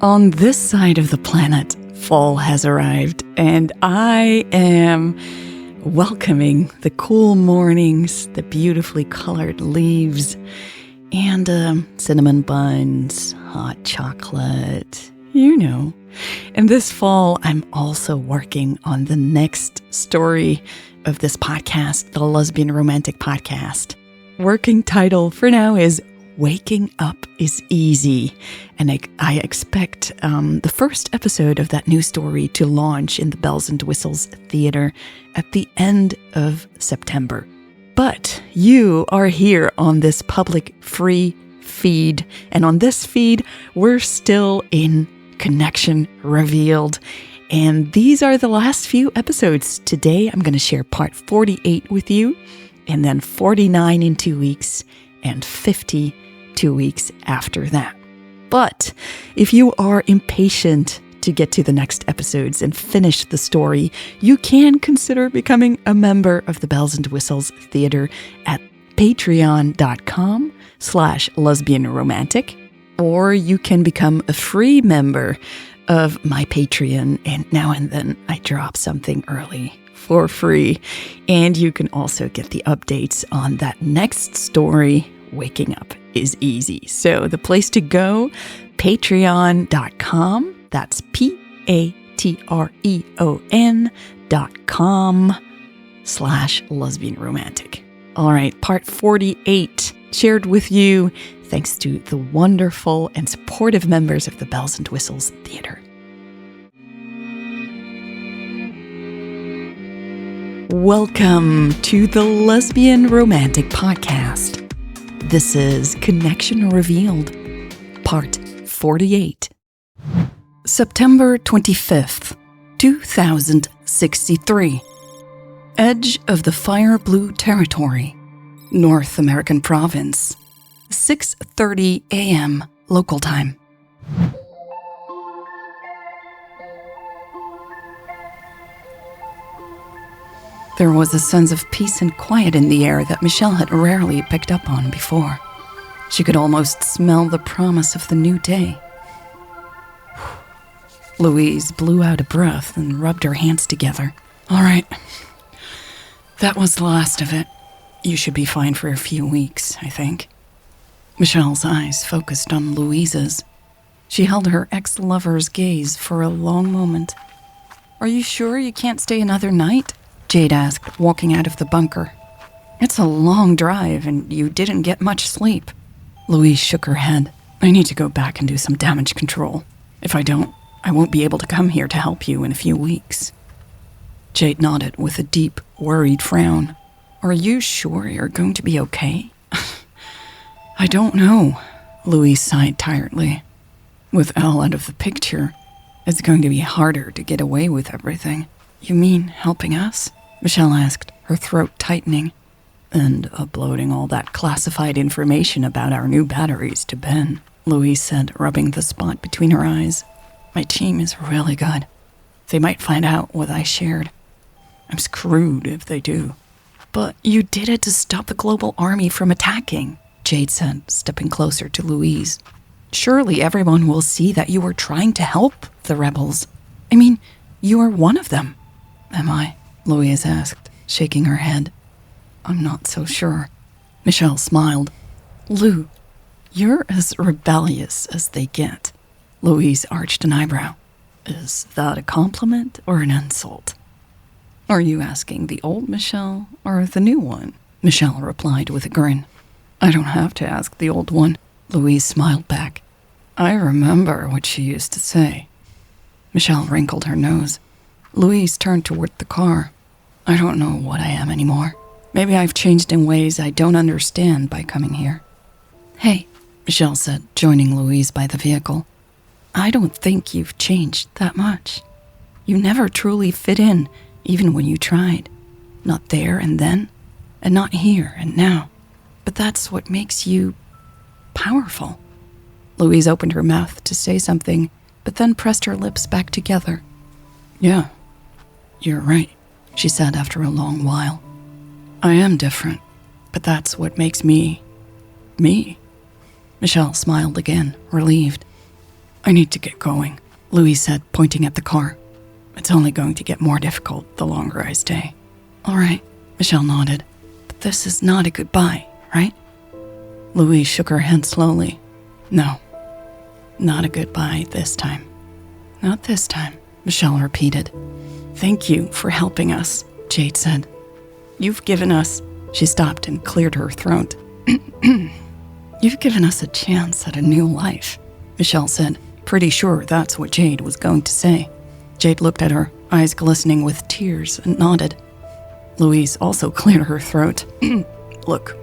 On this side of the planet, fall has arrived, and I am welcoming the cool mornings, the beautifully colored leaves, and cinnamon buns, hot chocolate, you know. And this fall, I'm also working on the next story of this podcast, the Lesbian Romantic podcast. Working title for now is Waking Up is Easy, and I expect the first episode of that new story to launch in the Bells and Whistles Theater at the end of September. But you are here on this public free feed, and on this feed, we're still in Connection Revealed, and these are the last few episodes. Today, I'm going to share part 48 with you, and then 49 in 2 weeks, and 50 2 weeks after that. But if you are impatient to get to the next episodes and finish the story, you can consider becoming a member of the Bells and Whistles Theater at patreon.com/lesbianromantic, or you can become a free member of my Patreon, and now and then I drop something early for free. And you can also get the updates on that next story, Waking Up is Easy. So the place to go, patreon.com, that's patreon.com/lesbianromantic. All right, part 48 shared with you thanks to the wonderful and supportive members of the Bells and Whistles Theater. Welcome to the Lesbian Romantic podcast. This is Connection Revealed, part 48. September 25th, 2063. Edge of the Fire Blue Territory, North American Province, 6:30 a.m. local time. There was a sense of peace and quiet in the air that Michelle had rarely picked up on before. She could almost smell the promise of the new day. Louise blew out a breath and rubbed her hands together. All right, that was the last of it. You should be fine for a few weeks, I think. Michelle's eyes focused on Louise's. She held her ex-lover's gaze for a long moment. Are you sure you can't stay another night? Jade asked, walking out of the bunker. It's a long drive, and you didn't get much sleep. Louise shook her head. I need to go back and do some damage control. If I don't, I won't be able to come here to help you in a few weeks. Jade nodded with a deep, worried frown. Are you sure you're going to be okay? I don't know, Louise sighed tiredly. With Elle out of the picture, it's going to be harder to get away with everything. You mean helping us? Michelle asked, her throat tightening. And uploading all that classified information about our new batteries to Ben, Louise said, rubbing the spot between her eyes. My team is really good. They might find out what I shared. I'm screwed if they do. But you did it to stop the global army from attacking, Jade said, stepping closer to Louise. Surely everyone will see that you were trying to help the rebels. I mean, you are one of them. Am I? Louise asked, shaking her head. I'm not so sure. Michelle smiled. Lou, you're as rebellious as they get. Louise arched an eyebrow. Is that a compliment or an insult? Are you asking the old Michelle or the new one? Michelle replied with a grin. I don't have to ask the old one. Louise smiled back. I remember what she used to say. Michelle wrinkled her nose. Louise turned toward the car. I don't know what I am anymore. Maybe I've changed in ways I don't understand by coming here. Hey, Michelle said, joining Louise by the vehicle. I don't think you've changed that much. You never truly fit in, even when you tried. Not there and then, and not here and now. But that's what makes you powerful. Louise opened her mouth to say something, but then pressed her lips back together. Yeah, you're right, she said after a long while. I am different, but that's what makes me, me. Michelle smiled again, relieved. I need to get going, Louise said, pointing at the car. It's only going to get more difficult the longer I stay. All right, Michelle nodded. But this is not a goodbye, right? Louise shook her head slowly. No, not a goodbye this time. Not this time, Michelle repeated. Thank you for helping us, Jade said. You've given us... She stopped and cleared her throat. You've given us a chance at a new life, Michelle said, pretty sure that's what Jade was going to say. Jade looked at her, eyes glistening with tears, and nodded. Louise also cleared her throat. Look,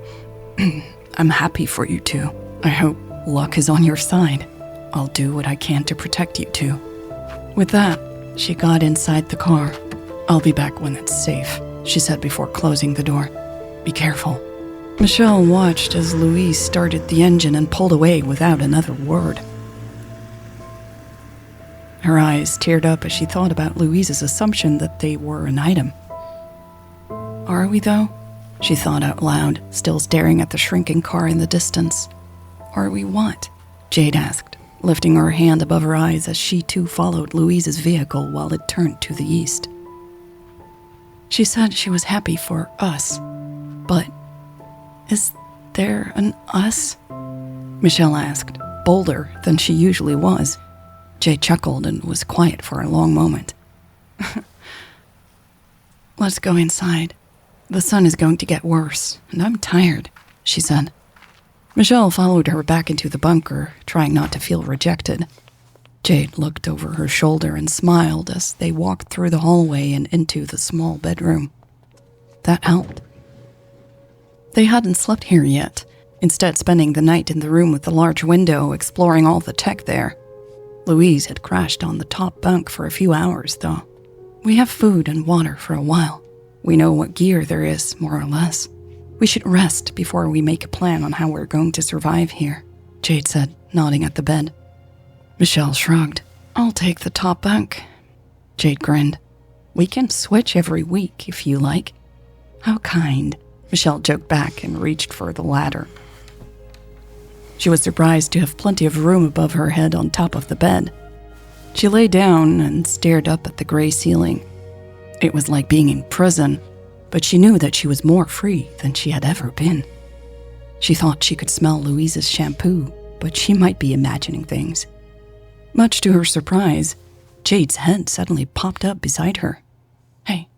I'm happy for you two. I hope luck is on your side. I'll do what I can to protect you two. With that, she got inside the car. I'll be back when it's safe, she said before closing the door. Be careful. Michelle watched as Louise started the engine and pulled away without another word. Her eyes teared up as she thought about Louise's assumption that they were an item. Are we, though? She thought out loud, still staring at the shrinking car in the distance. Are we what? Jade asked, lifting her hand above her eyes as she too followed Louise's vehicle while it turned to the east. She said she was happy for us, but is there an us? Michelle asked, bolder than she usually was. Jade chuckled and was quiet for a long moment. Let's go inside. The sun is going to get worse, and I'm tired, she said. Michelle followed her back into the bunker, trying not to feel rejected. Jade looked over her shoulder and smiled as they walked through the hallway and into the small bedroom. That helped. They hadn't slept here yet, instead spending the night in the room with the large window, exploring all the tech there. Louise had crashed on the top bunk for a few hours, though. We have food and water for a while. We know what gear there is, more or less. We should rest before we make a plan on how we're going to survive here, Jade said, nodding at the bed. Michelle shrugged. I'll take the top bunk. Jade grinned. We can switch every week if you like. How kind. Michelle joked back and reached for the ladder. She was surprised to have plenty of room above her head on top of the bed. She lay down and stared up at the gray ceiling. It was like being in prison, but she knew that she was more free than she had ever been. She thought she could smell Louise's shampoo, but she might be imagining things. Much to her surprise, Jade's head suddenly popped up beside her. Hey,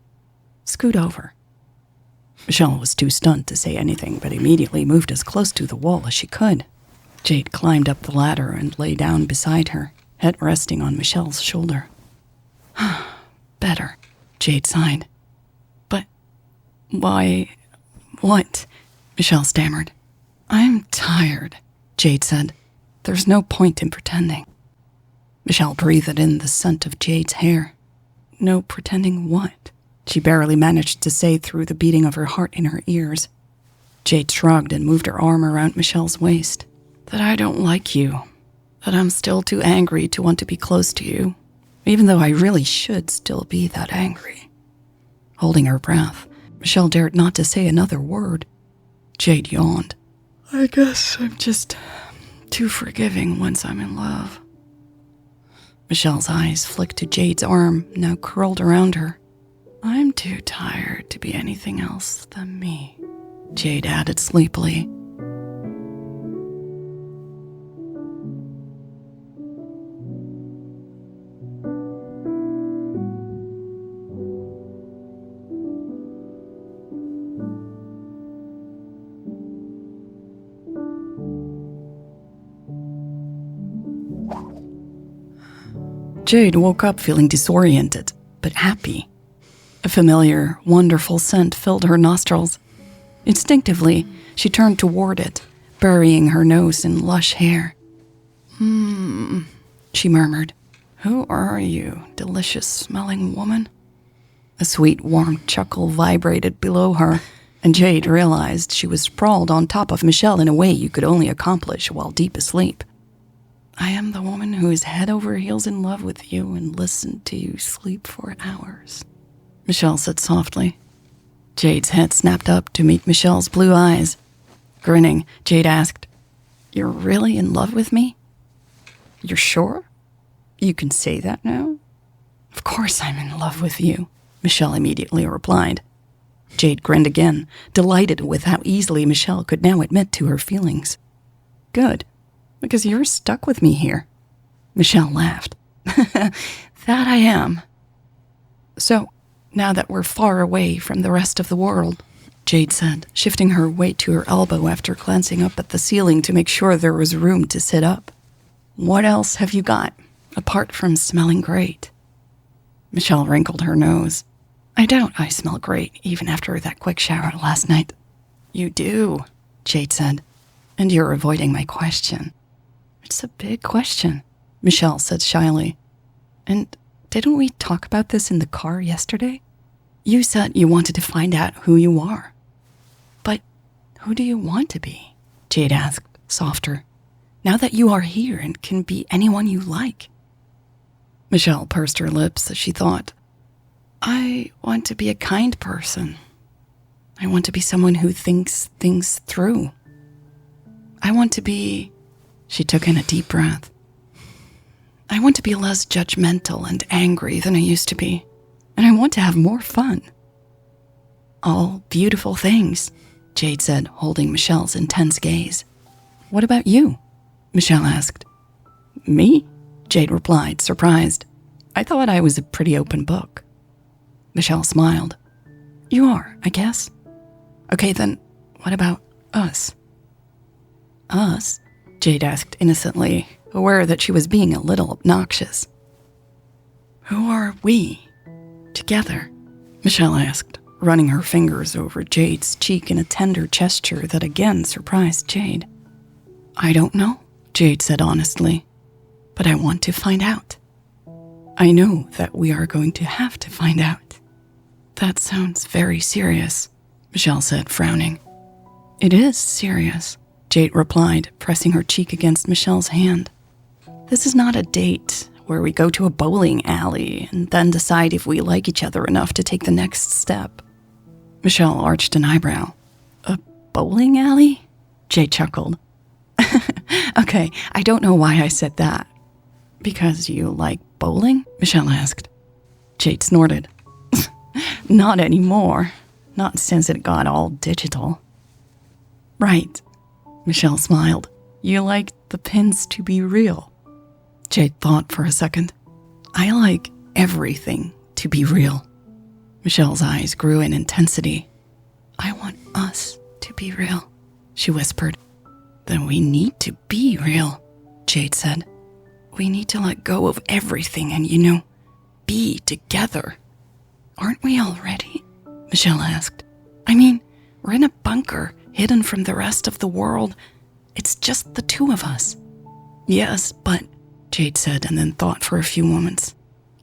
scoot over. Michelle was too stunned to say anything, but immediately moved as close to the wall as she could. Jade climbed up the ladder and lay down beside her, head resting on Michelle's shoulder. Better, Jade sighed. But why... what? Michelle stammered. I'm tired, Jade said. There's no point in pretending. Michelle breathed in the scent of Jade's hair. No pretending what? She barely managed to say through the beating of her heart in her ears. Jade shrugged and moved her arm around Michelle's waist. That I don't like you. That I'm still too angry to want to be close to you, even though I really should still be that angry. Holding her breath, Michelle dared not to say another word. Jade yawned. I guess I'm just too forgiving once I'm in love. Michelle's eyes flicked to Jade's arm, now curled around her. I'm too tired to be anything else than me, Jade added sleepily. Jade woke up feeling disoriented, but happy. A familiar, wonderful scent filled her nostrils. Instinctively, she turned toward it, burying her nose in lush hair. She murmured. Who are you, delicious-smelling woman? A sweet, warm chuckle vibrated below her, and Jade realized she was sprawled on top of Michelle in a way you could only accomplish while deep asleep. I am the woman who is head over heels in love with you and listened to you sleep for hours, Michelle said softly. Jade's head snapped up to meet Michelle's blue eyes. Grinning, Jade asked, You're really in love with me? You're sure? You can say that now? Of course I'm in love with you, Michelle immediately replied. Jade grinned again, delighted with how easily Michelle could now admit to her feelings. Good, because you're stuck with me here. Michelle laughed. That I am. So, now that we're far away from the rest of the world, Jade said, shifting her weight to her elbow after glancing up at the ceiling to make sure there was room to sit up. What else have you got, apart from smelling great? Michelle wrinkled her nose. I doubt I smell great, even after that quick shower last night. You do, Jade said, and you're avoiding my question. It's a big question, Michelle said shyly. And didn't we talk about this in the car yesterday? You said you wanted to find out who you are. But who do you want to be? Jade asked, softer. Now that you are here and can be anyone you like. Michelle pursed her lips as she thought. I want to be a kind person. I want to be someone who thinks things through. I want to be... She took in a deep breath. I want to be less judgmental and angry than I used to be. And I want to have more fun. All beautiful things, Jade said, holding Michelle's intense gaze. What about you? Michelle asked. Me? Jade replied, surprised. I thought I was a pretty open book. Michelle smiled. You are, I guess. Okay, then what about us? Us? Jade asked innocently, aware that she was being a little obnoxious. Who are we? Together? Michelle asked, running her fingers over Jade's cheek in a tender gesture that again surprised Jade. I don't know, Jade said honestly, but I want to find out. I know that we are going to have to find out. That sounds very serious, Michelle said, frowning. It is serious, Jade replied, pressing her cheek against Michelle's hand. This is not a date where we go to a bowling alley and then decide if we like each other enough to take the next step. Michelle arched an eyebrow. A bowling alley? Jade chuckled. Okay, I don't know why I said that. Because you like bowling? Michelle asked. Jade snorted. Not anymore. Not since it got all digital. Right. Michelle smiled. You like the pins to be real. Jade thought for a second. I like everything to be real. Michelle's eyes grew in intensity. I want us to be real, she whispered. Then we need to be real, Jade said. We need to let go of everything and, be together. Aren't we already? Michelle asked. I mean, we're in a bunker, hidden from the rest of the world. It's just the two of us. Yes, but, Jade said and then thought for a few moments.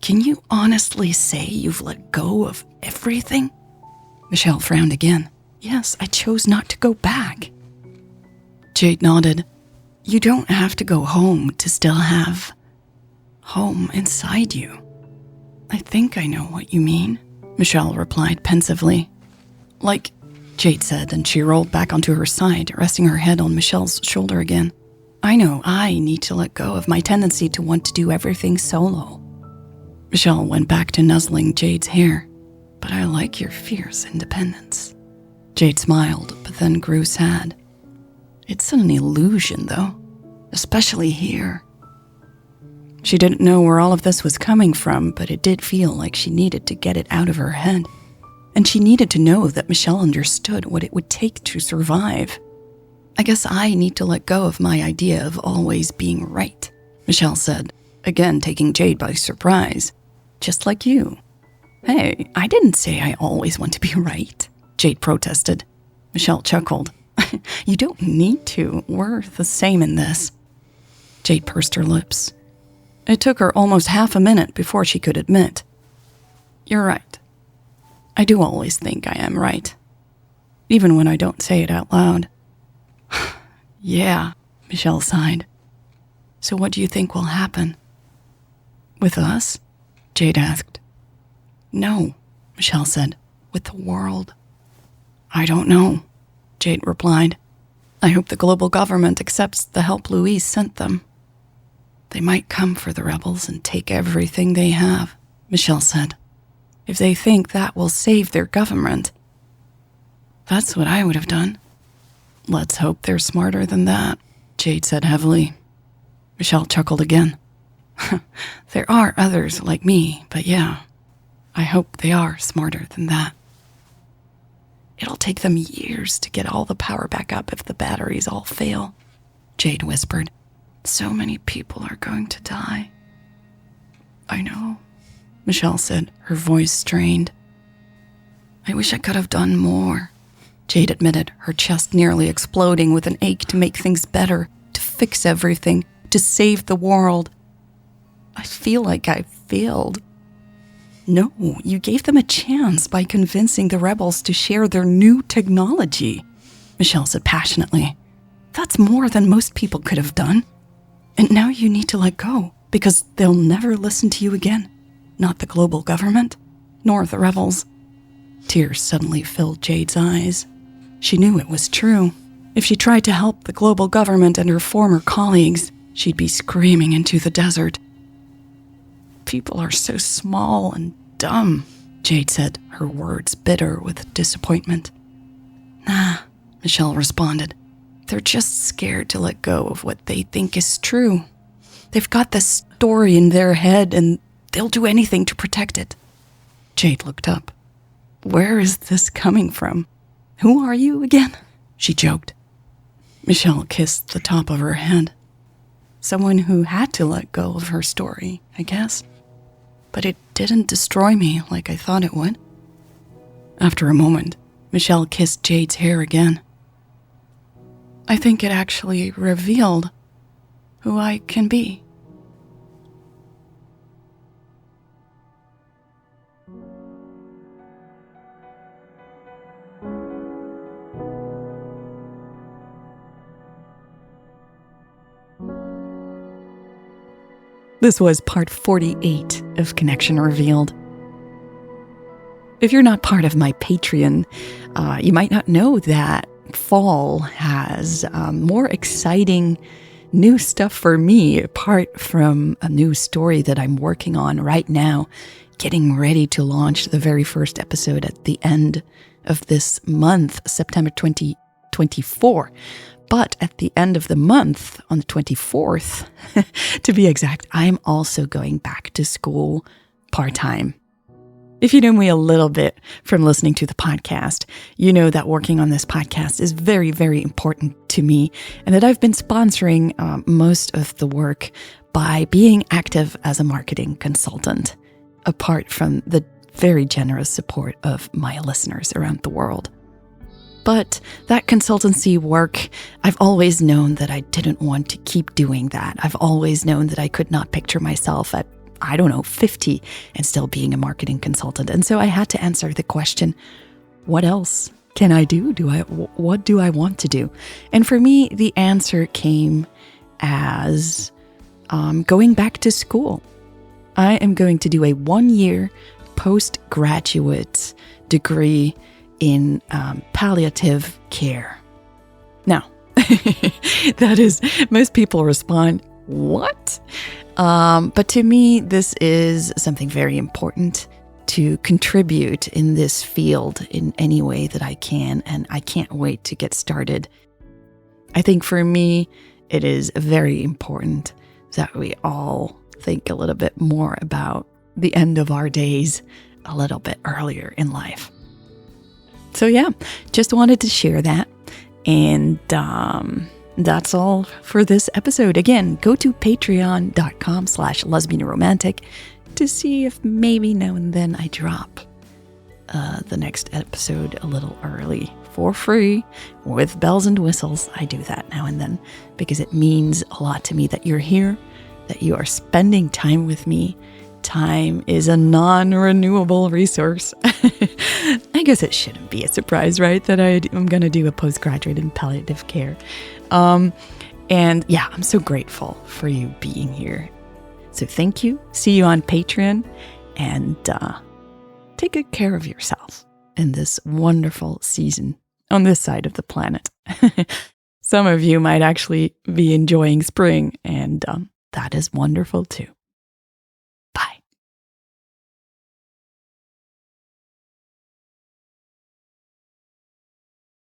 Can you honestly say you've let go of everything? Michelle frowned again. Yes, I chose not to go back. Jade nodded. You don't have to go home to still have home inside you. I think I know what you mean, Michelle replied pensively. Like, Jade said, and she rolled back onto her side, resting her head on Michelle's shoulder again. I know I need to let go of my tendency to want to do everything solo. Michelle went back to nuzzling Jade's hair. But I like your fierce independence. Jade smiled, but then grew sad. It's an illusion, though, especially here. She didn't know where all of this was coming from, but it did feel like she needed to get it out of her head. And she needed to know that Michelle understood what it would take to survive. I guess I need to let go of my idea of always being right, Michelle said, again taking Jade by surprise. Just like you. Hey, I didn't say I always want to be right, Jade protested. Michelle chuckled. You don't need to. We're the same in this. Jade pursed her lips. It took her almost half a minute before she could admit. You're right. I do always think I am right. Even when I don't say it out loud. Yeah, Michelle sighed. So what do you think will happen? With us? Jade asked. No, Michelle said. With the world. I don't know, Jade replied. I hope the global government accepts the help Louise sent them. They might come for the rebels and take everything they have, Michelle said. If they think that will save their government. That's what I would have done. Let's hope they're smarter than that, Jade said heavily. Michelle chuckled again. There are others like me, but yeah, I hope they are smarter than that. It'll take them years to get all the power back up if the batteries all fail, Jade whispered. So many people are going to die. I know, Michelle said, her voice strained. I wish I could have done more, Jade admitted, her chest nearly exploding with an ache to make things better, to fix everything, to save the world. I feel like I failed. No, you gave them a chance by convincing the rebels to share their new technology, Michelle said passionately. That's more than most people could have done. And now you need to let go, because they'll never listen to you again. Not the global government, nor the rebels. Tears suddenly filled Jade's eyes. She knew it was true. If she tried to help the global government and her former colleagues, she'd be screaming into the desert. People are so small and dumb, Jade said, her words bitter with disappointment. Nah, Michelle responded. They're just scared to let go of what they think is true. They've got this story in their head and they'll do anything to protect it. Jade looked up. Where is this coming from? Who are you again? She joked. Michelle kissed the top of her head. Someone who had to let go of her story, I guess. But it didn't destroy me like I thought it would. After a moment, Michelle kissed Jade's hair again. I think it actually revealed who I can be. This was part 48 of Connection Revealed. If you're not part of my Patreon, you might not know that fall has more exciting new stuff for me, apart from a new story that I'm working on right now, getting ready to launch the very first episode at the end of this month, September 2024. But at the end of the month, on the 24th, to be exact, I'm also going back to school part-time. If you know me a little bit from listening to the podcast, you know that working on this podcast is very, very important to me, and that I've been sponsoring most of the work by being active as a marketing consultant, apart from the very generous support of my listeners around the world. But that consultancy work, I've always known that I didn't want to keep doing that. I've always known that I could not picture myself at, 50 and still being a marketing consultant. And so I had to answer the question, what else can I do? What do I want to do? And for me, the answer came as going back to school. I am going to do a 1-year postgraduate degree in palliative care. Now, that is, most people respond, what? But to me, this is something very important to contribute in this field in any way that I can, and I can't wait to get started. I think for me, it is very important that we all think a little bit more about the end of our days a little bit earlier in life. So yeah, just wanted to share that. And that's all for this episode. Again, go to patreon.com/lesbianromantic to see if maybe now and then I drop the next episode a little early for free with bells and whistles. I do that now and then because it means a lot to me that you're here, that you are spending time with me. Time is a non-renewable resource. I guess it shouldn't be a surprise, right? That I'm going to do a postgraduate in palliative care. And yeah, I'm so grateful for you being here. So thank you. See you on Patreon. And take good care of yourself in this wonderful season on this side of the planet. Some of you might actually be enjoying spring, and that is wonderful too.